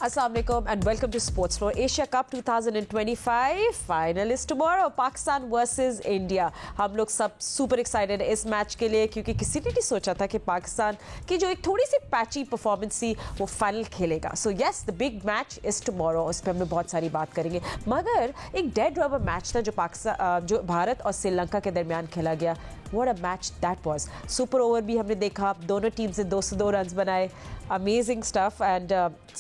Assalamu alaikum and welcome to Sports Floor. Asia Cup 2025 final is tomorrow. Pakistan versus India. हम लोग सब super excited है इस match के लिए क्योंकि किसी ने नहीं सोचा था कि पाकिस्तान की जो एक थोड़ी सी पैची परफॉर्मेंस थी वो फाइनल खेलेगा. So yes, the big match is tomorrow. उस पर हम लोग बहुत सारी बात करेंगे. मगर एक डेड रबर मैच था जो भारत और श्रीलंका के दरमियान खेला गया. What a match that was. Super over भी हमने देखा. दोनों टीम से 202 रन बनाए. Amazing stuff and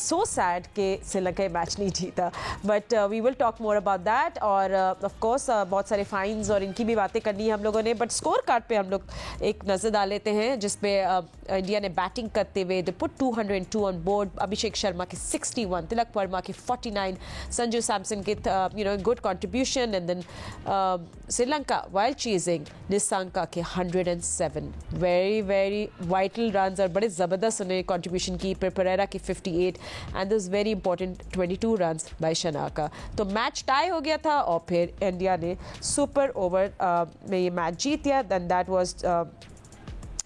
so sad कि श्रीलंका मैच नहीं जीता. But we will talk more about that. और of course बहुत सारे फाइन्स और इनकी भी बातें करनी है हम लोगों ने. But स्कोर कार्ड पे हम लोग एक नज़र डाल लेते हैं जिसपे इंडिया ने बैटिंग करते हुए they put 202 on board. Abhishek Sharma के 61, तिलक वर्मा के 49, संजू सैमसन के good contribution and then Sri Lanka while chasing Nissanka के 107 very vital runs और बड़े ज़बरदस्त उन्हें contribution की. पेरेरा की 58 and this very important 22 runs by Shanaka. तो मैच टाई हो गया था और फिर इंडिया ने सुपर ओवर में ये मैच जीत दिया. then that was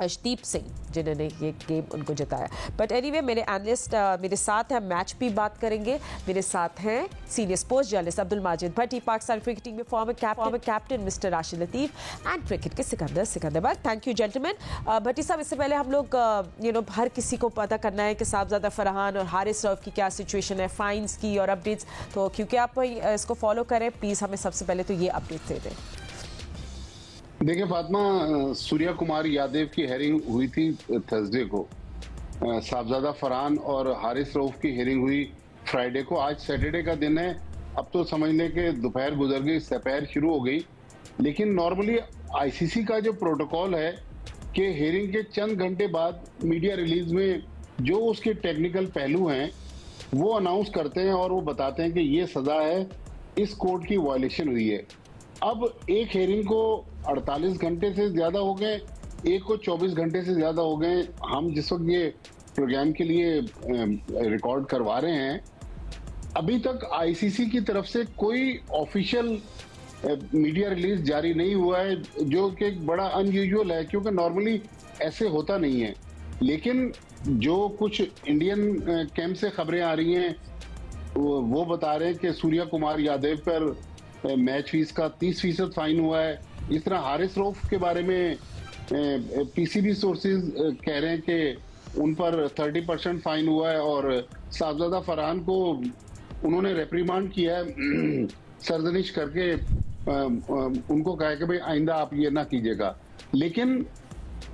Arshdeep Singh जिन्होंने ये गेम उनको जिताया. बट एनीवे मेरे एनालिस्ट मेरे साथ हैं. मैच भी बात करेंगे. मेरे साथ हैं senior sports journalist Abdul Majid Bhatti, Pakistan cricket team में former captain mister Rashid Latif and cricket के Sikandar. Thank you gentleman. Bhatti साहब, इससे पहले हम लोग हर किसी को पता करना है कि साहबजादा फरहान और हारिस रऊफ की क्या सिचुएशन है, फाइन्स की और अपडेट्स. तो क्योंकि आप इसको फॉलो करें प्लीज़ हमें सबसे पहले तो ये अपडेट दे दें. देखिए फातिमा, सूर्या कुमार यादव की हेयरिंग हुई थी थर्सडे को. साहबजादा फरहान और हारिस रऊफ की हेयरिंग हुई फ्राइडे को. आज सैटरडे का दिन है. अब तो समझ लें कि दोपहर गुजर गई, दोपहर शुरू हो गई. लेकिन नॉर्मली आईसीसी का जो प्रोटोकॉल है कि हेयरिंग के चंद घंटे बाद मीडिया रिलीज में जो उसके टेक्निकल पहलू हैं वो अनाउंस करते हैं और वो बताते हैं कि ये सज़ा है, इस कोड की वायलेशन हुई है. अब एक हेयरिंग को 48 घंटे से ज़्यादा हो गए, एक को 24 घंटे से ज़्यादा हो गए. हम जिस वक्त ये प्रोग्राम के लिए रिकॉर्ड करवा रहे हैं, अभी तक आईसीसी की तरफ से कोई ऑफिशियल मीडिया रिलीज जारी नहीं हुआ है, जो कि बड़ा अनयूजुअल है क्योंकि नॉर्मली ऐसे होता नहीं है. लेकिन जो कुछ इंडियन कैंप से खबरें आ रही हैं वो बता रहे हैं कि सूर्या कुमार यादव पर मैच फीस का 30% फाइन हुआ है. इस तरह हारिस रऊफ के बारे में पीसीबी सोर्सेज कह रहे हैं कि उन पर 30% फाइन हुआ है और साहबजादा फरहान को उन्होंने रेप्रीमांड किया है सरजनिश करके. उनको कहा कि भाई आइंदा आप ये ना कीजिएगा. लेकिन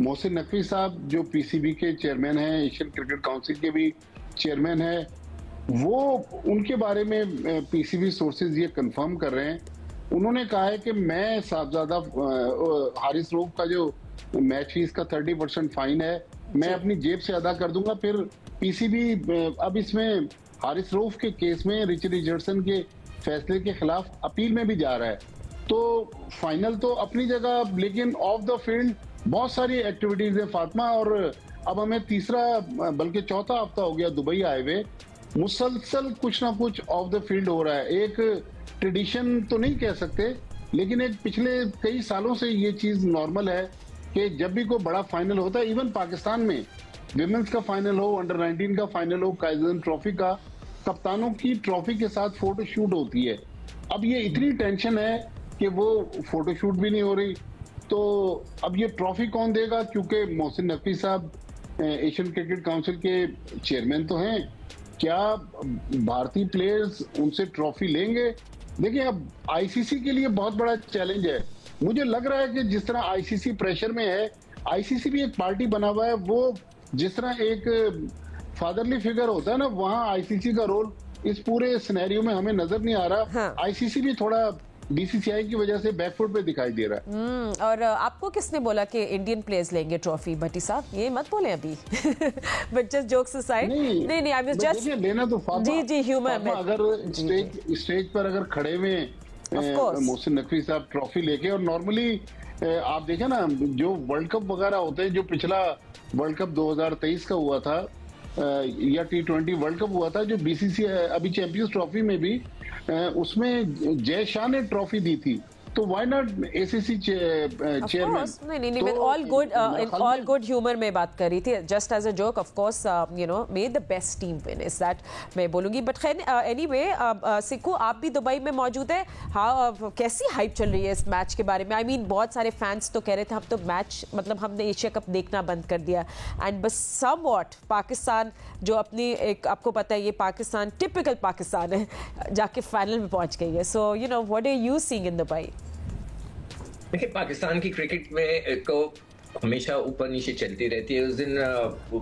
मोहसिन नकवी साहब जो पीसीबी के चेयरमैन हैं, एशियन क्रिकेट काउंसिल के भी चेयरमैन हैं, वो उनके बारे में पीसीबी सोर्सेज ये कंफर्म कर रहे हैं. उन्होंने कहा है कि मैं साहबजादा हारिस रऊफ का जो मैच फीस का 30% फाइन है मैं अपनी जेब से अदा कर दूंगा. फिर पीसीबी अब इसमें हारिस रऊफ के केस में रिचर्ड रिचर्डसन के फैसले के खिलाफ अपील में भी जा रहा है. तो फाइनल तो अपनी जगह, लेकिन ऑफ द फील्ड बहुत सारी एक्टिविटीज है फातिमा. और अब हमें तीसरा बल्कि चौथा हफ्ता हो गया दुबई आए हुए. मुसलसल कुछ ना कुछ ऑफ द फील्ड हो रहा है. एक ट्रेडिशन तो नहीं कह सकते, लेकिन एक पिछले कई सालों से ये चीज नॉर्मल है कि जब भी कोई बड़ा फाइनल होता है, इवन पाकिस्तान में विमेंस का फाइनल हो, अंडर 19 का फाइनल हो, काइजन ट्रॉफी का, कप्तानों की ट्रॉफी के साथ फोटो शूट होती है. अब ये इतनी टेंशन है कि वो फोटो शूट भी नहीं हो रही. तो अब ये ट्रॉफी कौन देगा, क्योंकि मोहसिन नकवी साहब एशियन क्रिकेट काउंसिल के चेयरमैन तो हैं. क्या भारतीय प्लेयर्स उनसे ट्रॉफी लेंगे? देखिए, अब आईसीसी के लिए बहुत बड़ा चैलेंज है. मुझे लग रहा है कि जिस तरह आईसीसी प्रेशर में है, आईसीसी भी एक पार्टी बना हुआ है. वो जिस तरह एक फादरली फिगर होता है ना, वहाँ आईसीसी का रोल इस पूरे सिनेरियो में हमें नजर नहीं आ रहा. हाँ. आईसीसी भी थोड़ा बीसीसीआई की वजह से बैकफुट पे दिखाई दे रहा है. और आपको किसने बोला कि इंडियन प्लेयर्स लेंगे ट्रॉफी? भट्टी साहब ये मत बोले अभी. But just jokes aside. नहीं आई वाज जस्ट लेना तो जी ह्यूमर में. अगर स्टेज पर अगर खड़े हुए मोहसिन नकवी साहब ट्रॉफी लेके, और नॉर्मली आप देखें ना जो वर्ल्ड कप वगैरह होते हैं, जो पिछला वर्ल्ड कप 2023 का हुआ था या T20 वर्ल्ड कप हुआ था, जो बीसीसीआई अभी चैंपियंस ट्रॉफी में भी उसमें जय शाह ने ट्रॉफी दी थी. तो व्हाई नॉट एसीसी चेयरमैन? नहीं, with all good in all good humour में बात कर रही थी, just as a joke. Of course you know may the best team win, is that मैं बोलूंगी। बट खैर एनीवे सिक्कू, आप भी दुबई में मौजूद है, हाँ कैसी हाइप चल रही है इस मैच के बारे में? आई मीन बहुत सारे फैंस तो कह रहे थे हम तो मैच मतलब हमने एशिया कप देखना बंद कर दिया, एंड बस समवॉट पाकिस्तान जो अपनी एक, आपको पता है ये पाकिस्तान टिपिकल पाकिस्तान है, जाके फाइनल में पहुंच गई है। So you know what are you seeing in Dubai? देखिए, पाकिस्तान की क्रिकेट में को हमेशा ऊपर नीचे चलती रहती है। उस दिन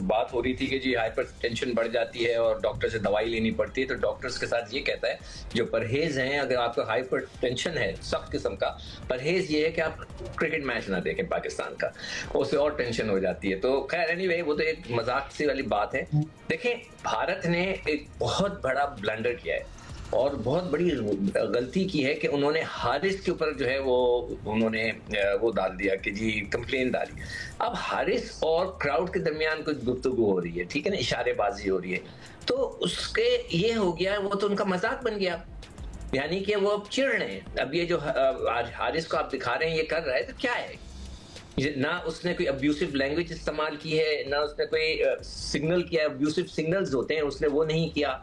बात हो रही थी कि जी हाइपर टेंशन बढ़ जाती है और डॉक्टर से दवाई लेनी पड़ती है, तो डॉक्टर्स के साथ ये कहता है जो परहेज हैं, अगर आपका हाइपर टेंशन है सख्त किस्म का, परहेज ये है कि आप क्रिकेट मैच ना देखें पाकिस्तान का, उससे और टेंशन हो जाती है। तो खैर एनीवे वो तो एक मजाक सी वाली बात है। देखें, भारत ने एक बहुत बड़ा ब्लंडर किया है और बहुत बड़ी गलती की है कि उन्होंने हारिस के ऊपर जो है वो उन्होंने वो डाल दिया कि जी कंप्लेन डाली। अब हारिस और क्राउड के दरमियान कुछ गुफ्तगू हो रही है, ठीक है ना, इशारेबाजी हो रही है, तो उसके ये हो गया, वो तो उनका मजाक बन गया, यानी कि वो अब चिढ़ रहे हैं। अब ये जो हारिस को आप दिखा रहे हैं ये कर रहा है, तो क्या है, ना उसने कोई अब्यूसिव लैंग्वेज इस्तेमाल की है, ना उसने कोई सिग्नल किया, अब्यूसिव सिग्नल्स होते हैं उसने वो नहीं किया।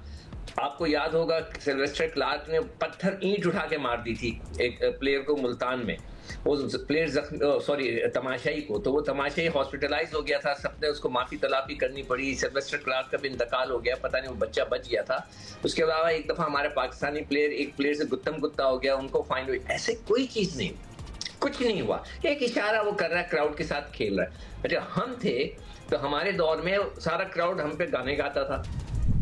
आपको याद होगा सिल्वेस्टर क्लार्क ने पत्थर ईंट उठा के मार दी थी एक प्लेयर को मुल्तान में, वो प्लेयर तमाशाई को, तो वो तमाशाई हॉस्पिटलाइज हो गया था, सबने उसको माफी तलाफी करनी पड़ी, सिल्वेस्टर क्लार्क का भी इंतकाल हो गया, पता नहीं वो बच्चा बच गया था। उसके अलावा एक दफा हमारे पाकिस्तानी प्लेयर एक प्लेयर से गुत्तम गुत्ता हो गया, उनको फाइन हुई। ऐसे कोई चीज नहीं, कुछ नहीं हुआ, एक इशारा वो कर रहा है, क्राउड के साथ खेल रहा है। अच्छा, हम थे तो हमारे दौर में सारा क्राउड हम पे गाने गाता था,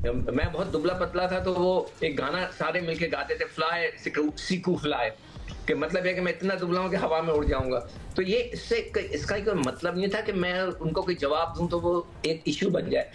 मैं बहुत दुबला पतला था तो वो एक गाना सारे मिलके गाते थे, फ्लाई सीकू फ्लाई, कि मतलब है कि मैं इतना दुबला हूं कि हवा में उड़ जाऊंगा। तो ये इसका कोई मतलब नहीं था कि मैं उनको कोई जवाब दूं तो वो एक इश्यू बन जाए।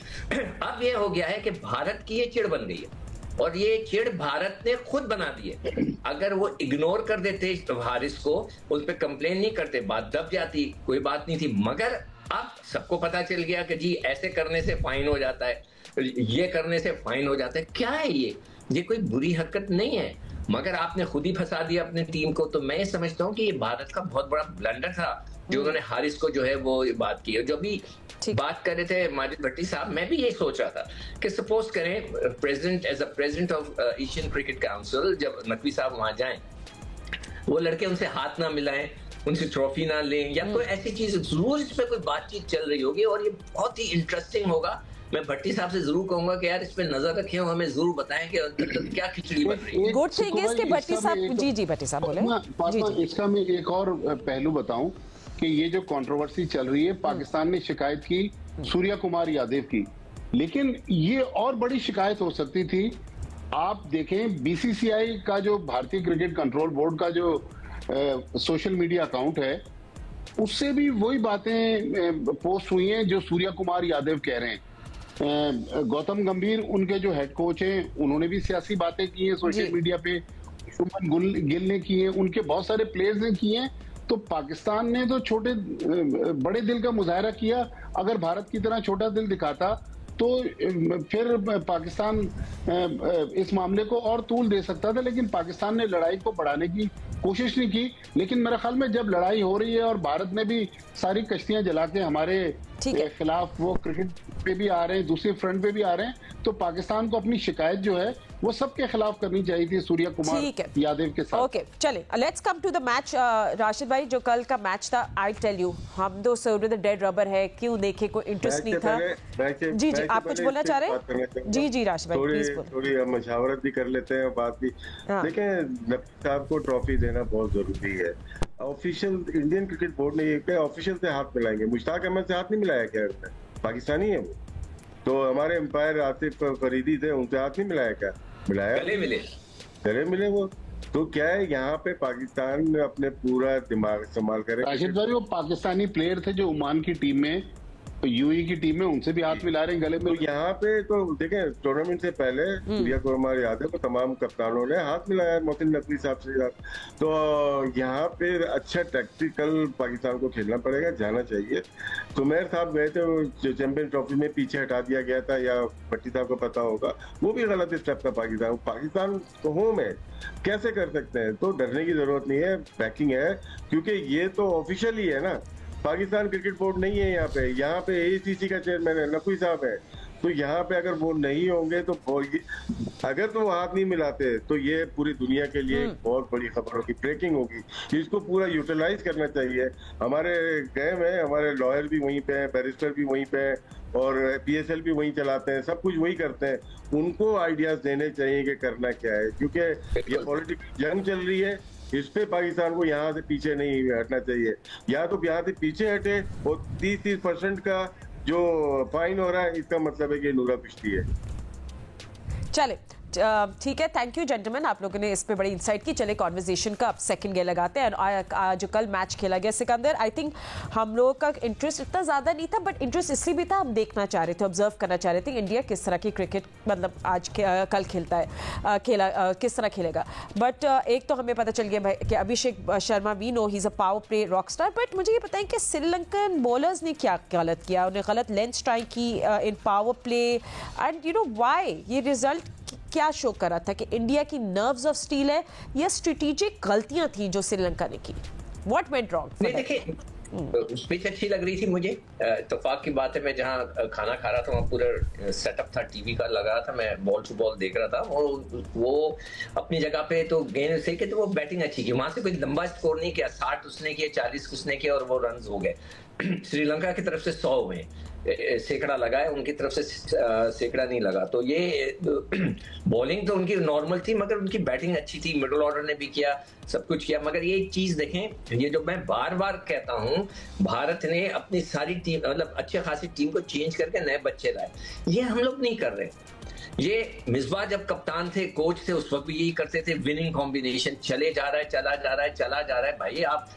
अब ये हो गया है कि भारत की ये चिढ़ बन गई है और ये चिढ़ भारत ने खुद बना दी है। अगर वो इग्नोर कर देते हारिस को, उस पर कंप्लेन नहीं करते, बात दब जाती, कोई बात नहीं थी। मगर अब सबको पता चल गया कि जी ऐसे करने से फाइन हो जाता है, ये करने से फाइन हो जाता है। क्या है ये कोई बुरी हरकत नहीं है, मगर आपने खुद ही फंसा दिया अपनी टीम को। तो मैं समझता हूँ कि ये भारत का बहुत बड़ा ब्लंडर था जो उन्होंने हारिस को जो है वो बात की। जो भी बात कर रहे थे माजिद भट्टी साहब, मैं भी यही सोच रहा था कि सपोज करें president as a president of Asian Cricket Council, जब नकवी साहब वहां जाएं, वो लड़के उनसे हाथ ना मिलाएं, उनसे ट्रॉफी ना लें, या कोई ऐसी चीज, जरूर इस पे कोई बातचीत चल रही होगी और ये बहुत ही इंटरेस्टिंग होगा। मैं भट्टी साहब से जरूर कहूंगा कि यार इस पे नजर रखें और हमें जरूर बताएं कि क्या खिचड़ी बन रही है। गुड थिंग इज कि भट्टी साहब, जी भट्टी साहब बोले। इसका मैं एक और पहलू बताऊं कि ये जो कंट्रोवर्सी चल रही है, पाकिस्तान ने शिकायत की सूर्या कुमार यादव की, लेकिन ये और बड़ी शिकायत हो सकती थी। आप देखें बीसीसीआई का जो भारतीय क्रिकेट कंट्रोल बोर्ड का जो सोशल मीडिया अकाउंट है, उससे भी वही बातें पोस्ट हुई हैं जो सूर्या कुमार यादव कह रहे हैं। गौतम गंभीर उनके जो हेड कोच हैं, उन्होंने भी सियासी बातें की हैं सोशल मीडिया पे, शुभमन गिल ने की हैं, उनके बहुत सारे प्लेयर्स ने की हैं। तो पाकिस्तान ने तो बड़े दिल का मुजाहरा किया। अगर भारत की तरह छोटा दिल दिखाता तो फिर पाकिस्तान इस मामले को और तूल दे सकता था, लेकिन पाकिस्तान ने लड़ाई को बढ़ाने की कोशिश नहीं की। लेकिन मेरे ख्याल में जब लड़ाई हो रही है और भारत ने भी सारी कश्तियां जला के हमारे खिलाफ, वो क्रिकेट पे भी आ रहे हैं, दूसरे फ्रंट पे भी आ रहे हैं, तो पाकिस्तान को अपनी शिकायत जो है वो सबके खिलाफ करनी चाहिए थी सूर्या कुमार यादव के साथ। ओके, चले let's come to the match. Rashid भाई, जो कल का मैच था, आई टेल यू, हम दो सर डेड रबर है, क्यों देखे, कोई इंटरेस्ट नहीं था। जी आप कुछ बोलना चाह रहे हैं? जी राशिद भाई प्लीज। थोड़ी मशावरत भी कर लेते हैं, बात भी देखें। नकवी साहब को ट्रॉफी देना बहुत जरूरी है। ऑफिशियल इंडियन क्रिकेट बोर्ड ने ये ऑफिशियल से हाथ मिलाएंगे, मुश्ताक अहमद से हाथ नहीं मिलाया क्या? पाकिस्तानी है वो, तो हमारे एम्पायर आसिफ फरीदी थे, उनसे हाथ नहीं मिलाया क्या? मिलाया, गले मिले वो। तो क्या है, यहाँ पे पाकिस्तान अपने पूरा दिमाग इस्तेमाल करे। राशिद भाई, वो पाकिस्तानी प्लेयर थे जो ओमान की टीम में यूएई की टीम में उनसे भी हाथ मिला रहे हैं गले में। तो यहाँ पे तो देखें, टूर्नामेंट से पहले सूर्या कुमार यादव को तमाम कप्तानों ने हाथ मिलाया मोहसिन नकवी साहब से। तो यहाँ पे अच्छा टैक्टिकल पाकिस्तान को खेलना पड़ेगा, जाना चाहिए। सुमेर साहब गए थे जो चैंपियन ट्रॉफी में, पीछे हटा दिया गया था, या भट्टी साहब को पता होगा, वो भी गलत स्टेप था। पाकिस्तान तो होम है, कैसे कर सकते हैं? तो डरने की जरूरत नहीं है, बैकिंग है, क्योंकि ये तो ऑफिशियल ही है ना। पाकिस्तान क्रिकेट बोर्ड नहीं है यहाँ पे एसीसी का चेयरमैन है, नकवी साहब है। तो यहाँ पे अगर वो नहीं होंगे तो अगर तो वो हाथ नहीं मिलाते तो ये पूरी दुनिया के लिए एक बहुत बड़ी खबर होगी, ब्रेकिंग होगी। इसको पूरा यूटिलाइज करना चाहिए। हमारे गए में हमारे लॉयर भी वहीं पे हैं, बैरिस्टर भी वहीं पे हैं, और पीएसएल भी वहीं चलाते हैं, सब कुछ वही करते हैं। उनको आइडियाज देने चाहिए कि करना क्या है, क्योंकि ये पॉलिटिकल जंग चल रही है। इस पे पाकिस्तान को यहाँ से पीछे नहीं हटना चाहिए। या तो यहाँ से पीछे हटे, और 30% का जो फाइन हो रहा है, इसका मतलब है कि नूरा पिछती है। चले ठीक है, थैंक यू जेंटलमैन, आप लोगों ने इस पे बड़ी इंसाइट की। चले कॉन्वर्सेशन का अब सेकंड गेयर लगाते हैं। जो कल मैच खेला गया सिकंदर, आई थिंक हम लोगों का इंटरेस्ट इतना ज़्यादा नहीं था, बट इंटरेस्ट इसलिए भी था, हम देखना चाह रहे थे, ऑब्जर्व करना चाह रहे थे इंडिया किस तरह की क्रिकेट मतलब आज कल खेलता है, किस तरह खेलेगा। बट एक तो हमें पता चल गया भाई कि Abhishek Sharma, we know he is a power play rock star, but मुझे ये बताएं कि श्रीलंकन बॉलर्स ने क्या गलत किया? उन्हें गलत लेंथ ट्राई की in power play, and you know why ये रिजल्ट क्या शो कर रहा था कि इंडिया की नर्व्स ऑफ स्टील है या स्ट्रेटेजिक गलतियां थी जो श्रीलंका ने की? What went wrong? नहीं देखिए, पिच अच्छी लग रही थी मुझे। इत्तेफाक की बात है, मैं जहाँ खाना खा रहा था वहाँ पूरा सेटअप था, टीवी का लगा था, मैं बॉल टू बॉल देख रहा था, और वो अपनी जगह पे तो गेंद से तो वो बैटिंग अच्छी की। वहां से कोई लंबा स्कोर नहीं किया, 60 उसने किया, 40 उसने किया, और वो रन हो गए। श्रीलंका की तरफ से 100 हुए, सैकड़ा लगा है, उनकी तरफ से सैकड़ा नहीं लगा। तो ये बॉलिंग तो उनकी नॉर्मल थी, मगर उनकी बैटिंग अच्छी थी, मिडिल ऑर्डर ने भी किया, सब कुछ किया। मगर ये एक चीज देखें, ये जो मैं बार बार कहता हूं, भारत ने अपनी सारी टीम मतलब अच्छी खासी टीम को चेंज करके नए बच्चे लाए, ये हम लोग नहीं कर रहे। ये मिसबा जब कप्तान थे, कोच थे, उस वक्त भी यही करते थे, विनिंग कॉम्बिनेशन, चले जा रहा है, चला जा रहा है, चला जा रहा है। भाई आप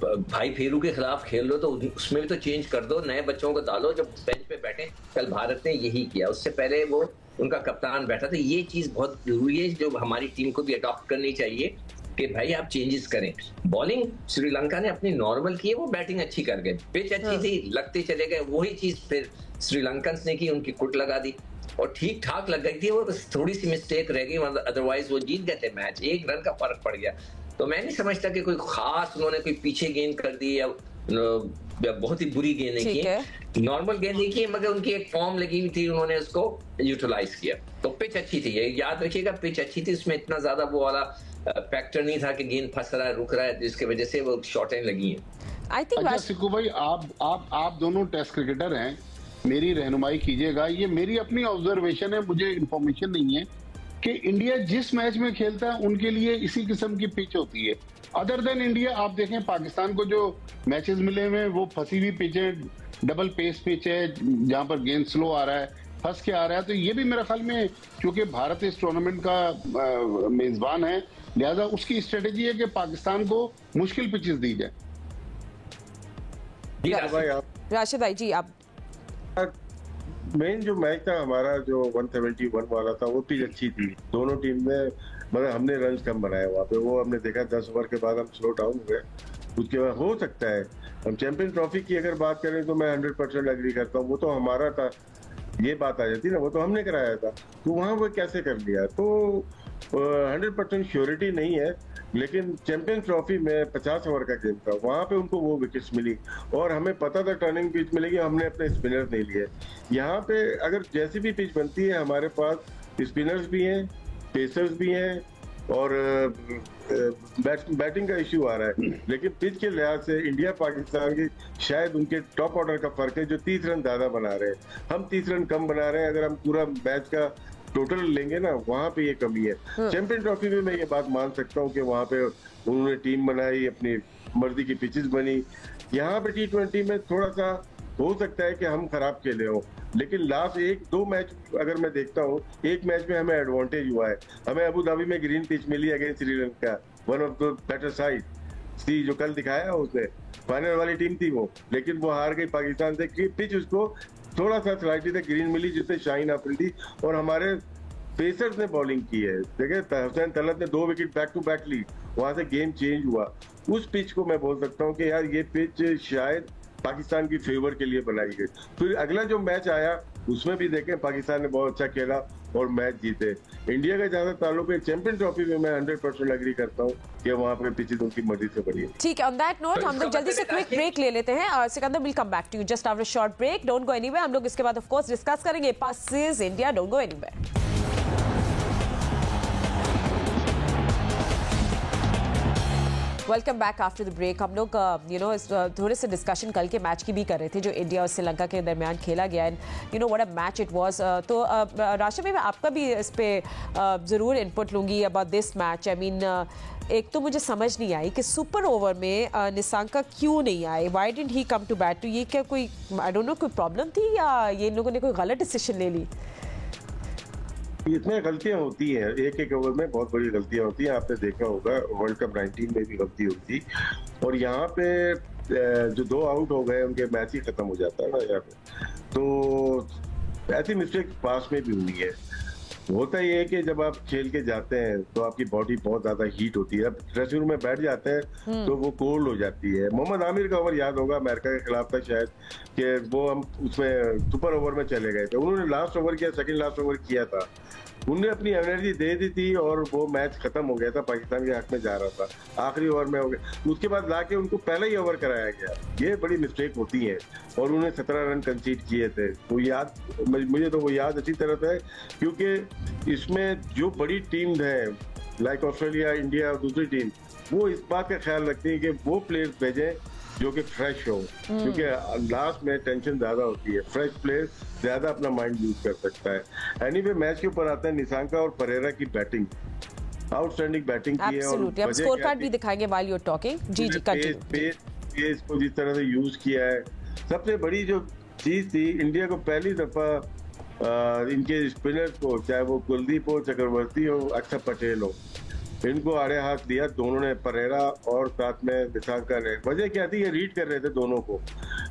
भाई फेरू के खिलाफ खेल लो तो उसमें भी तो चेंज कर दो, नए बच्चों को डालो जब बेंच पे बैठे। कल भारत ने यही किया, उससे पहले वो उनका कप्तान बैठा था। ये चीज बहुत जरूरी है जो हमारी टीम को भी अडॉप्ट करनी चाहिए कि भाई आप चेंजेस करें। बॉलिंग श्रीलंका ने अपनी नॉर्मल की है, वो बैटिंग अच्छी कर गए, पिच अच्छी थी, लगते चले गए। वही चीज फिर श्रीलंकन ने की, उनकी कुट लगा दी और ठीक ठाक लग गई थी। वो थोड़ी सी मिस्टेक रह गई, अदरवाइज वो जीत गए थे मैच, 1 रन का फर्क पड़ गया। तो मैं नहीं समझता कि कोई खास उन्होंने कोई पीछे गेंद कर दी या बहुत ही बुरी गेंदें की, नॉर्मल गेंदें की, मगर उनकी एक फॉर्म लगी हुई थी, उन्होंने उसको यूटिलाइज किया। तो पिच अच्छी थी, ये याद रखिएगा, पिच अच्छी थी, उसमें इतना ज्यादा वो वाला फैक्टर नहीं था कि गेंद फंस रहा है, रुक रहा है, जिसकी वजह से वो शॉटें लगी हैं। आई थिंक अच्छा सिक्कू भाई, आप दोनों टेस्ट क्रिकेटर हैं, मेरी रहनुमाई कीजिएगा। ये मेरी अपनी ऑब्जर्वेशन है, मुझे इंफॉर्मेशन नहीं है कि इंडिया जिस मैच में खेलता है उनके लिए इसी किस्म की पिच होती है। अदर देन इंडिया, आप देखें पाकिस्तान को जो मैचेस मिले हुए, वो फंसी हुई पिच है, डबल पेस पिच है, जहां पर गेंद स्लो आ रहा है, फंस के आ रहा है। तो ये भी मेरे ख्याल में, क्योंकि भारत इस टूर्नामेंट का मेजबान है, लिहाजा उसकी स्ट्रेटेजी है कि पाकिस्तान को मुश्किल पिचेस दी जाए। राशिद भाई जी, आप मेन जो मैच था हमारा, जो 171 वाला था, वो पिच अच्छी थी, दोनों टीम में, मगर हमने रन कम बनाए वहाँ पे। वो हमने देखा 10 ओवर के बाद हम स्लो डाउन हुए। उसके बाद हो सकता है हम चैंपियन ट्रॉफी की अगर बात करें तो मैं 100% एग्री करता हूँ, वो तो हमारा था, ये बात आ जाती ना, वो तो हमने कराया था, तो वहाँ वो कैसे कर लिया। तो 100% श्योरिटी नहीं है, लेकिन चैंपियन ट्रॉफी में 50 ओवर का गेम था, वहां पे उनको वो विकेट्स मिली और हमें पता था टर्निंग पिच मिलेगी, हमने अपने स्पिनर नहीं लिए। यहाँ पे अगर जैसी भी पिच बनती है, हमारे पास स्पिनर्स भी हैं, पेसर्स भी हैं, और बैटिंग का इश्यू आ रहा है। लेकिन पिच के लिहाज से इंडिया पाकिस्तान की शायद उनके टॉप ऑर्डर का फर्क है, जो 30 रन ज्यादा बना रहे हैं, हम 30 रन कम बना रहे हैं। अगर हम पूरा मैच का टोटल लेंगे ना, वहां पे ये कमी है। चैंपियन ट्रॉफी में मैं ये बात मान सकता हूँ कि वहां पे उन्होंने टीम बनाई, अपनी मर्जी की पिचेस बनी। यहाँ पे T20 में थोड़ा सा हो सकता है कि हम खराब खेले हो, लेकिन लास्ट 1-2 मैच अगर मैं देखता हूँ, एक मैच में हमें एडवांटेज हुआ है। हमें अबू धाबी में ग्रीन पिच मिली against Sri Lanka, one of the better side. थी जो कल दिखाया उसने, फाइनल वाली टीम थी वो, लेकिन वो हार गई पाकिस्तान से। पिच उसको थोड़ा सा स्लाइटली से ग्रीन मिली जिससे शाइन अफरीदी और हमारे पेसर्स ने बॉलिंग की है। देखिए हुसैन तलत ने 2 विकेट बैक टू बैक ली, वहां से गेम चेंज हुआ। उस पिच को मैं बोल सकता हूँ कि यार ये पिच शायद पाकिस्तान की फेवर के लिए बनाई गई। फिर अगला जो मैच आया उसमें भी देखें पाकिस्तान ने बहुत अच्छा खेला और मैच जीते। इंडिया का ज्यादा ताल्लुक है चैंपियन ट्रॉफी में, मैं 100% एग्री करता हूँ कि वहाँ पे पिचेज उनकी मर्जी से बड़ी है। ठीक है, ऑन दैट नोट हम लोग जल्दी से क्विक ब्रेक ले लेते हैं और Sikandar will come back to you just after short break. Don't go anywhere. हम लोग इसके बाद ऑफ कोर्स डिस्कस करेंगे पासेस India. Don't go anywhere. Welcome back after the break. हम लोग थोड़े से डिस्कशन कल के मैच की भी कर रहे थे जो इंडिया और श्रीलंका के दरमियान खेला गया and what a match it was. तो राशिद भाई मैं आपका भी इस पे ज़रूर इनपुट लूँगी about this match. I mean एक तो मुझे समझ नहीं आई कि सुपर ओवर में निशांका क्यों नहीं आए, why didn't he come to bat. तो ये क्या कोई आई डोंट नो कोई प्रॉब्लम थी या ये इन लोगों ने कोई गलत डिसीजन ले ली? इसमें गलतियां होती हैं, एक ओवर में बहुत बड़ी गलतियां होती हैं। आपने देखा होगा वर्ल्ड कप 19 में भी गलती हुई थी और यहाँ पे जो 2 आउट हो गए उनके मैच ही खत्म हो जाता है ना यहाँ पे। तो ऐसी मिस्टेक पास में भी हुई है। होता ये है कि जब आप खेल के जाते हैं तो आपकी बॉडी बहुत ज्यादा हीट होती है। अब ड्रेसिंग रूम में बैठ जाते हैं तो वो कोल्ड हो जाती है। मोहम्मद आमिर का ओवर याद होगा अमेरिका के खिलाफ था शायद, कि वो हम उसमें सुपर ओवर में चले गए थे। उन्होंने लास्ट ओवर किया, सेकंड लास्ट ओवर किया था, उनने अपनी एनर्जी दे दी थी और वो मैच खत्म हो गया था, पाकिस्तान के हक में जा रहा था, आखिरी ओवर में हो गया। उसके बाद लाके उनको पहले ही ओवर कराया गया। ये बड़ी मिस्टेक होती है और उन्हें 17 रन कंसीड किए थे। तो याद मुझे तो वो याद अच्छी तरह से है क्योंकि इसमें जो बड़ी टीम है लाइक ऑस्ट्रेलिया, इंडिया और दूसरी टीम, वो इस बात का ख्याल रखती है कि वो प्लेयर्स भेजें जो कि फ्रेश हो, क्योंकि लास्ट में टेंशन ज्यादा होती है। फ्रेश प्लेयर ज्यादा अपना माइंड यूज कर सकता है। एनीवे मैच के ऊपर आता है निशांका और परेरा की बैटिंग, आउटस्टैंडिंग बैटिंग की है। और हम स्कोर कार्ड भी दिखाएंगे व्हाइल यू आर टॉकिंग। जी कंटिन्यू। पेस को जिस तरह से यूज किया है, सबसे बड़ी जो चीज थी, इंडिया को पहली दफा इनके स्पिनर्स को, चाहे वो कुलदीप हो, चक्रवर्ती हो, अक्षर पटेल हो, इनको आड़े हाथ दिया दोनों ने, परेरा और साथ में निशांका ने। वजह क्या थी, ये रीड कर रहे थे दोनों को।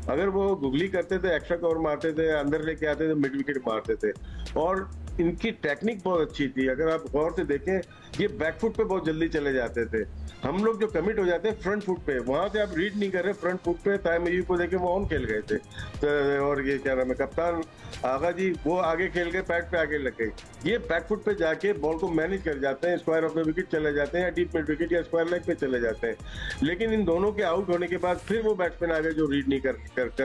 अगर वो गुगली करते थे, एक्स्ट्रा कवर मारते थे, अंदर लेके आते थे, मिड विकेट मारते थे। और इनकी टेक्निक बहुत अच्छी थी। अगर आप गौर से देखें, ये बैकफुट पे बहुत जल्दी चले जाते थे। हम लोग जो कमिट हो जाते हैं फ्रंट फुट पे, वहां से आप रीड नहीं कर रहे, फ्रंट फुट पे ताइम अयूब को देखे वो ऑन खेल गए थे। तो और ये क्या नाम है, कप्तान आगा जी, वो आगे खेल गए, पैड पे आगे लग गए। ये बैकफुट पे जाके बॉल को मैनेज कर जाते हैं, स्क्वायर ऑफ द विकेट चले जाते हैं या डीप मिड विकेट या स्क्वायर लेग पे चले जाते हैं। लेकिन इन दोनों के आउट होने के बाद फिर वो बैट्समैन आगे जो रीड नहीं कर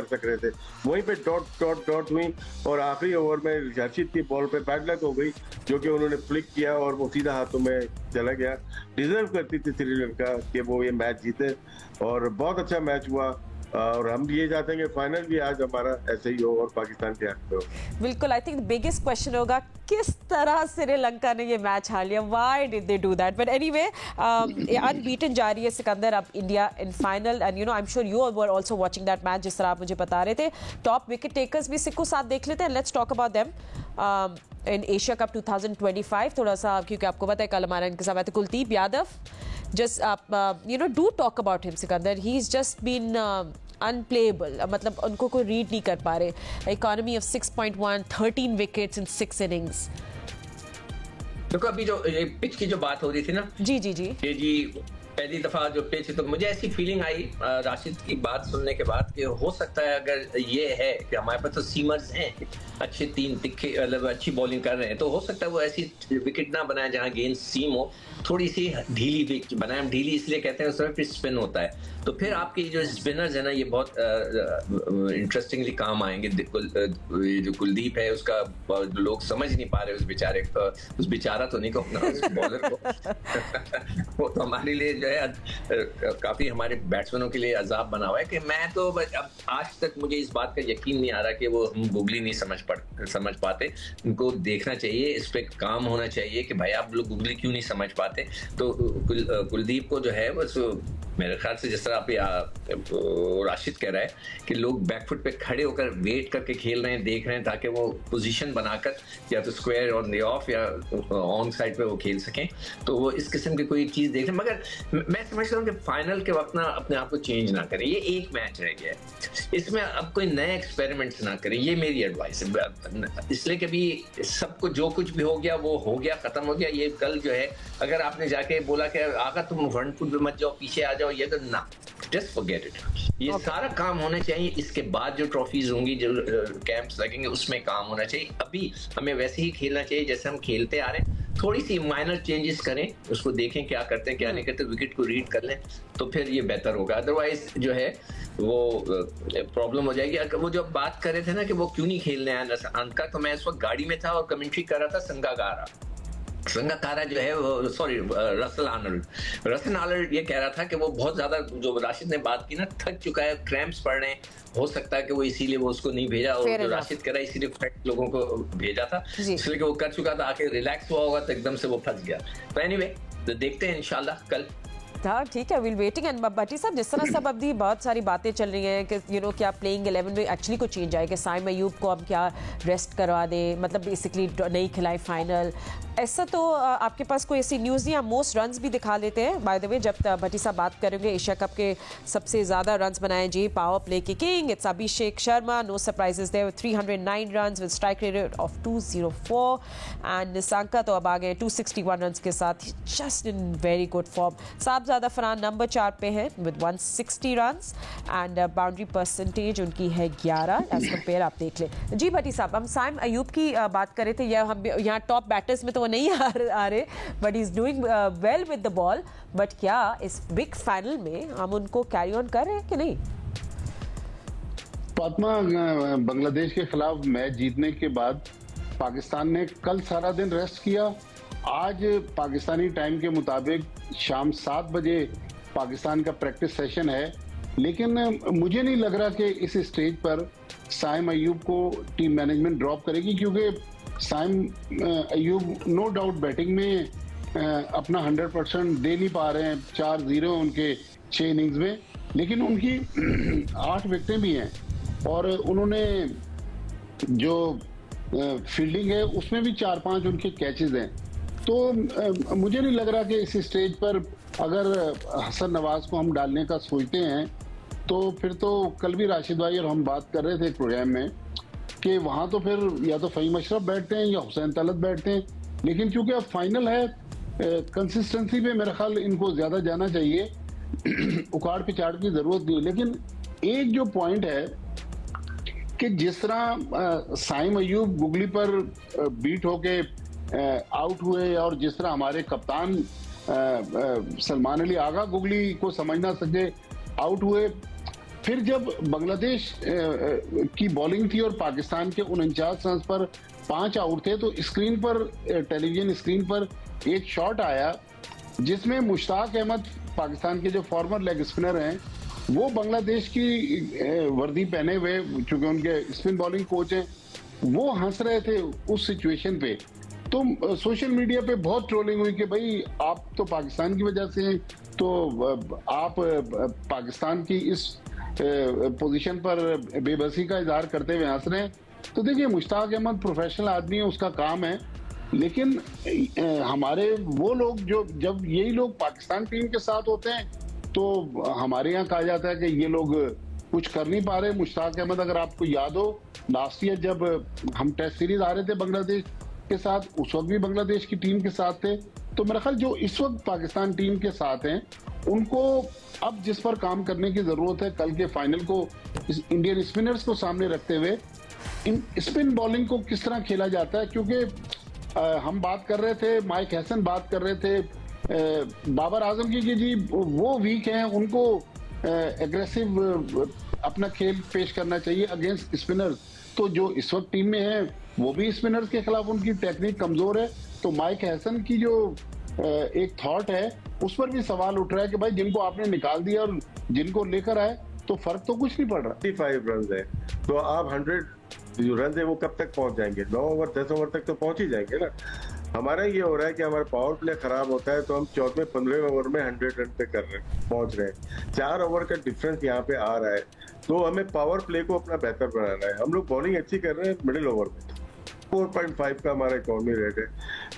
सक रहे थे, वहीं पे डॉट हुई और आखिरी ओवर में हर्षित की बॉल पे बैड लक हो गई, जो कि उन्होंने फ्लिक किया और वो सीधा हाथों में चला गया। डिजर्व करती थी श्रीलंका कि वो ये मैच जीते और बहुत अच्छा मैच हुआ। और हम ये चाहते हैं कि फाइनल भी आज हमारा ऐसे ही हो और पाकिस्तान के हक में हो। बिल्कुल। आई थिंक बिगेस्ट क्वेश्चन होगा किस तरह श्रीलंका ने ये मैच हार लिया, why did they do that. But anyway unbeaten जा रही है सिकंदर अब India in final and I am sure you were also watching that match जिस तरह आप मुझे बता रहे थे। टॉप विकेट टेकर्स भी सिक्को साथ देख लेते हैं, let's talk about them in Asia cup 2025। थोड़ा सा क्योंकि आपको पता है कल हमारा इनके साथ कुलदीप यादव, जस्ट आप do talk about him Sikandar. He is just been unplayable, मतलब उनको कोई रीड नहीं कर पा रहे। Economy of 6.1, 13 wickets in 6 innings. देखो अभी जो पिच की जो बात हो रही थी ना, जी पहली दफा जो पिच, तो मुझे ऐसी फीलिंग आई राशिद की बात सुनने के बाद कि हो सकता है अगर ये है कि हमारे पास तो सीमर्स हैं अच्छे, 3 तिखे, मतलब अच्छी बॉलिंग कर रहे हैं, तो हो सकता है वो ऐसी विकेट ना बनाए जहां गेंद सीम हो, थोड़ी सी ढीली विकेट बनाए। हम ढीली इसलिए कहते हैं उसमें फिर स्पिन होता है। तो फिर आपके जो स्पिनर्स है ना, ये बहुत इंटरेस्टिंग काम आएंगे। जो कुलदीप है उसका लोग समझ नहीं पा रहे, उस बेचारा तो नहीं कहूँगा, उस बॉलर को वो तो हमारे लिए जो है काफी हमारे बैट्समैनों के लिए अजाब बना हुआ है कि मैं तो अब आज तक मुझे इस बात का यकीन नहीं आ रहा कि वो हम गूगली नहीं समझ पाते। उनको देखना चाहिए, इस पे काम होना चाहिए कि भाई आप लोग गूगली क्यों नहीं समझ पाते। तो कुलदीप को जो है बस मेरे ख्याल से जिस तरह आप राशिद कह रहा है कि लोग बैकफुट पे खड़े होकर वेट करके खेल रहे हैं, देख रहे हैं, ताकि वो पोजीशन बनाकर या तो स्क्वायर ऑन द ऑफ या ऑन साइड पे वो खेल सकें, तो वो इस किस्म की कोई चीज़ देख रहे हैं। मगर मैं समझता हूँ कि फाइनल के वक्त ना अपने आप को चेंज ना करें, ये एक मैच रह गया है, इसमें अब कोई नए एक्सपेरिमेंट्स ना करें, ये मेरी एडवाइस है। इसलिए कि भी सबको जो कुछ भी हो गया वो हो गया, खत्म हो गया। ये कल जो है अगर आपने जाके बोला कि आगा तुम फ्रंट फुट पे मत जाओ, पीछे आ जाओ, ये तो ना, जस्ट फॉरगेट इट। ये सारा काम होना चाहिए, इसके बाद जो ट्रॉफीज होंगी, जो कैंप्स लगेंगे, उसमें काम होना चाहिए। अभी हमें वैसे ही खेलना चाहिए जैसे हम खेलते आ रहे हैं, थोड़ी सी माइनर चेंजेस करें, उसको देखें क्या करते हैं क्या नहीं करते, विकेट को रीड कर लें तो फिर ये बेहतर होगा। अदरवाइज जो है वो प्रॉब्लम हो जाएगी। अगर वो जो बात कर रहे थे ना कि वो क्यों नहीं खेलने आया अंका, तो मैं इस वक्त गाड़ी में था और कमेंट्री कर रहा था संगाकारा जो है वो, सॉरी, रसल आर्नल्ड ये कह रहा था कि वो बहुत ज्यादा, जो राशिद ने बात की ना, थक चुका है, क्रैम्प्स पड़ रहे हैं, हो सकता है कि वो इसीलिए वो उसको नहीं भेजा, और जो राशिद कह रहा है इसीलिए फ्रेंड लोगों को भेजा था, इसलिए कि वो कर चुका था, आके रिलैक्स हुआ होगा तो एकदम से वो फंस गया। तो एनीवे देखते हैं इंशाल्लाह कल। हाँ ठीक है, विल वेटिंग। एंड भट्टी साहब, जिस तरह सब अभी बहुत सारी बातें चल रही हैं कि क्या प्लेइंग 11 में एक्चुअली को चेंज आए कि साइम अयूब को अब क्या रेस्ट करवा दें, मतलब बेसिकली नहीं खिलाए फाइनल, ऐसा तो आपके पास कोई ऐसी न्यूज़ नहीं? आप मोस्ट रन्स भी दिखा लेते हैं बाय द वे, जब भट्टी साहब बात करेंगे एशिया कप के सबसे ज़्यादा रन्स बनाए जी पावर प्ले के king, its Abhishek Sharma, no surprises there, 309 runs with strike rate of 204, and Nissanka तो अब आ गए 261 रन्स के साथ, just in very good form. Sahibzada Farhan number 4 पे हैं with 160 runs, and boundary percentage उनकी है 11 एज कम्पेयर, आप देख लें जी। भट्टी साहब, हम साइम अयूब की बात कर रहे थे, या हम यहाँ टॉप बैटर्स में तो नहीं आ रहे, but he is doing well with the ball, but क्या इस बिग फाइनल में हम उनको कैरी ऑन कर रहे हैं कि नहीं? फातिमा, बांग्लादेश के खिलाफ मैच जीतने के बाद पाकिस्तान ने कल सारा दिन रेस्ट किया। आज पाकिस्तानी टाइम के मुताबिक शाम 7 बजे पाकिस्तान का प्रैक्टिस सेशन है, लेकिन मुझे नहीं लग रहा कि इस स्टेज पर साइम अयूब को टीम मैनेजमेंट ड्रॉप करेगी, क्योंकि Saim Ayub no doubt batting में अपना 100% दे नहीं पा रहे हैं। 4-0 उनके 6 इनिंग्स में, लेकिन उनकी 8 विकेटें भी हैं, और उन्होंने जो फील्डिंग है उसमें भी 4-5 उनके कैचेस हैं। तो मुझे नहीं लग रहा कि इस स्टेज पर अगर हसन नवाज को हम डालने का सोचते हैं, तो फिर तो कल भी राशिद भाई और हम बात कर रहे थे प्रोग्राम में कि वहाँ तो फिर या तो फ़हीम अशरफ बैठते हैं या हुसैन तलत बैठते हैं, लेकिन क्योंकि अब फाइनल है, कंसिस्टेंसी पे मेरा ख्याल इनको ज़्यादा जाना चाहिए, उखाड़ पिछाड़ की ज़रूरत नहीं। लेकिन एक जो पॉइंट है कि जिस तरह साइम अयूब गुगली पर बीट होके आउट हुए, और जिस तरह हमारे कप्तान सलमान अली आगा गुगली को समझ ना सके आउट हुए, फिर जब बांग्लादेश की बॉलिंग थी और पाकिस्तान के 49 रन पर 5 आउट थे, तो स्क्रीन पर, टेलीविजन स्क्रीन पर एक शॉट आया जिसमें मुश्ताक अहमद, पाकिस्तान के जो फॉर्मर लेग स्पिनर हैं, वो बांग्लादेश की वर्दी पहने हुए, चूंकि उनके स्पिन बॉलिंग कोच हैं, वो हंस रहे थे उस सिचुएशन पे। तो सोशल मीडिया पे बहुत ट्रोलिंग हुई कि भाई आप तो पाकिस्तान की वजह से, तो आप पाकिस्तान की इस पोजीशन पर बेबसी का इजहार करते हुए हंस रहे हैं। तो देखिए, मुश्ताक अहमद प्रोफेशनल आदमी है, उसका काम है, लेकिन हमारे वो लोग जो, जब यही लोग पाकिस्तान टीम के साथ होते हैं, तो हमारे यहाँ कहा जाता है कि ये लोग कुछ कर नहीं पा रहे। मुश्ताक अहमद, अगर आपको याद हो, लास्ट ईयर जब हम टेस्ट सीरीज आ रहे थे बांग्लादेश के साथ, उस वक्त भी बांग्लादेश की टीम के साथ थे। तो मेरा ख्याल जो इस वक्त पाकिस्तान टीम के साथ हैं, उनको अब जिस पर काम करने की जरूरत है, कल के फाइनल को इंडियन स्पिनर्स को सामने रखते हुए इन स्पिन बॉलिंग को किस तरह खेला जाता है। क्योंकि हम बात कर रहे थे, माइक हैसन बात कर रहे थे बाबर आजम की कि जी वो वीक हैं, उनको एग्रेसिव अपना खेल पेश करना चाहिए अगेंस्ट स्पिनर्स। तो जो इस वक्त टीम में है वो भी स्पिनर्स के खिलाफ उनकी टेक्निक कमजोर है। तो माइक हैसन की जो एक थॉट है, उस पर भी सवाल उठ रहा है कि भाई जिनको आपने निकाल दिया और जिनको लेकर आए, तो फर्क तो कुछ नहीं पड़ रहा। 55 रन है, तो आप 100 जो रन है वो कब तक पहुंच जाएंगे? 9 ओवर 10 ओवर तक तो पहुंच ही जाएंगे ना। हमारा ये हो रहा है कि हमारा पावर प्ले खराब होता है तो हम 14वें-15वें ओवर में 100 रन पे पहुंच रहे हैं। 4 ओवर का डिफरेंस यहाँ पे आ रहा है, तो हमें पावर प्ले को अपना बेहतर बनाना है। हम लोग बॉलिंग अच्छी कर रहे हैं मिडिल ओवर में, 4.5 का हमारा इकोनॉमी रेट है।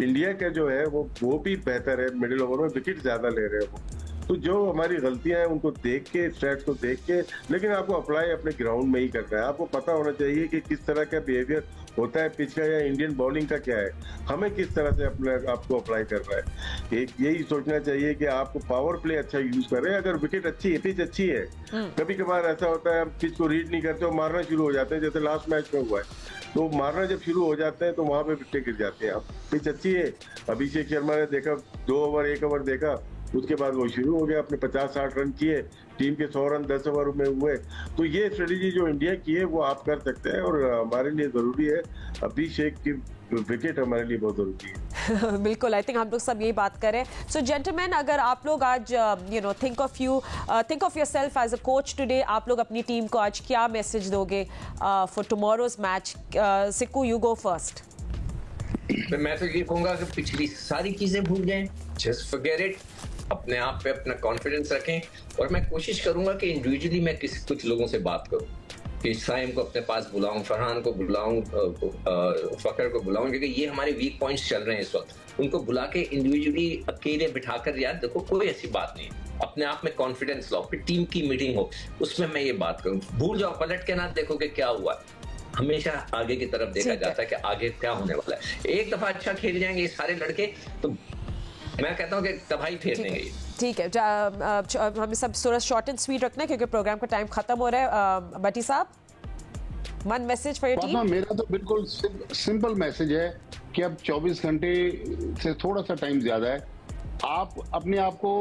इंडिया का जो है वो भी बेहतर है, मिडिल ओवर में विकेट ज्यादा ले रहे हैं वो। तो जो हमारी गलतियां हैं उनको देख के, स्ट्रैट्स को देख के, लेकिन आपको अप्लाई अपने ग्राउंड में ही करना है। आपको पता होना चाहिए कि किस तरह का बिहेवियर होता है पिच का या इंडियन बॉलिंग का क्या है, हमें किस तरह से अपने आपको अप्लाई करना है। एक यही सोचना चाहिए कि आपको पावर प्ले अच्छा यूज करें। अगर विकेट अच्छी है, पिच अच्छी है, कभी कभार ऐसा होता है हम पिच को रीड नहीं करते और मारना शुरू हो जाते हैं, जैसे लास्ट मैच में हुआ है। तो मारना जब शुरू हो जाते हैं तो वहां पे विकेट गिर जाते हैं। अब पिच अच्छी है, अभिषेक शर्मा ने देखा 2 ओवर 1 ओवर देखा, उसके बाद वो शुरू हो गया, अपने 50-60 रन किए, टीम के 100 रन 10 ओवर में हुए। तो ये स्ट्रेटेजी जो इंडिया की है वो आप कर सकते हैं और हमारे लिए जरूरी है। अभिषेक की विकेट हमारे लिए बहुत जरूरी है। बिल्कुल, आई थिंक हम लोग सब यही बात करें। सो जेंटलमैन, अगर आप लोग आज think of yourself as a coach today, आप लोग अपनी टीम को आज क्या मैसेज दोगे for tomorrow's match? Sikku, you go first. मैं तो ये कहूंगा कि पिछली सारी चीजें भूल जाएं, जस्ट फॉरगेट इट, अपने आप पे अपना कॉन्फिडेंस रखें। और मैं कोशिश करूंगा कि इंडिविजुअली मैं कुछ लोगों से बात करूं, कि साइम को अपने पास बुलाऊं, फरहान को बुलाऊं, फकर को बुलाऊं, क्योंकि ये हमारे वीक पॉइंट्स चल रहे हैं इस वक्त। उनको बुला के इंडिविजुअली अकेले बिठाकर, यार देखो कोई ऐसी बात नहीं, अपने आप में कॉन्फिडेंस लाओ, फिर टीम की मीटिंग हो उसमें मैं ये बात करूं। भूल जाओ, पलट के ना देखो कि क्या हुआ, हमेशा आगे की तरफ देखा जाता है कि आगे क्या होने वाला है। एक दफा अच्छा खेल जाएंगे ये सारे लड़के तो मैं कहता हूं कि तबाही फेर देंगे। ठीक है, हमें सब थोड़ा शॉर्ट एंड स्वीट रखना है क्योंकि प्रोग्राम का टाइम खत्म हो रहा है। भट्टी साहब, one message for your team. मेरा तो बिल्कुल सिंपल मैसेज है कि अब 24 घंटे से थोड़ा सा टाइम ज्यादा है, आप अपने आप को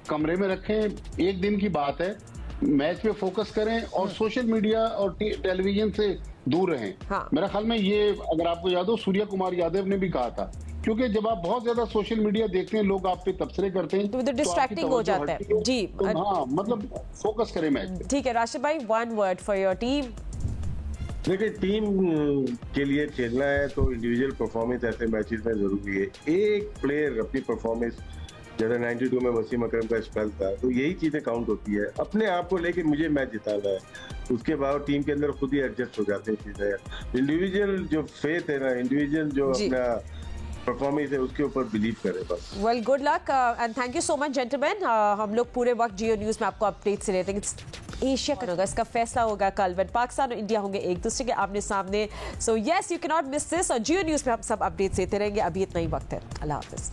कमरे में रखें, एक दिन की बात है, मैच पे फोकस करें और सोशल मीडिया और टेलीविजन से दूर रहें। हाँ। मेरा ख्याल में ये, अगर आपको याद हो, सूर्या कुमार यादव ने भी कहा था, क्योंकि जब आप बहुत ज्यादा सोशल मीडिया देखते हैं, लोग आप पे तबसरे करते हैं तो डिस्ट्रैक्टिंग हो जाता है। जी हाँ, मतलब फोकस करें मैच। ठीक है राशिद भाई, one word for your team. देखिए, टीम के लिए खेलना है तो इंडिविजुअल परफॉर्मेंस ऐसे मैचेस में जरूरी है। एक प्लेयर अपनी परफॉर्मेंस, जैसे 92 में वसीम अकरम का स्पेल था, तो यही चीजें काउंट होती है। अपने आप को लेके मुझे मैच जिताना है, उसके बाद टीम के अंदर खुद ही एडजस्ट हो जाते हैं चीजें। इंडिविजुअल जो फेथ है ना, इंडिविजुअल जो अपना परफॉर्मेंस है, उसके ऊपर बिलीव करें बस। Well, good luck and thank you so much gentleman. हम लोग पूरे वक्त जियो न्यूज में आपको अपडेट से रहते हैं। एशिया का इसका फैसला होगा कल, when पाकिस्तान और इंडिया होंगे एक दूसरे के आमने सामने। So yes, you can not miss this, और जियो न्यूज में हम सब अपडेट्स देते रहेंगे। अभी इतना ही वक्त है। अल्लाह हाफिज।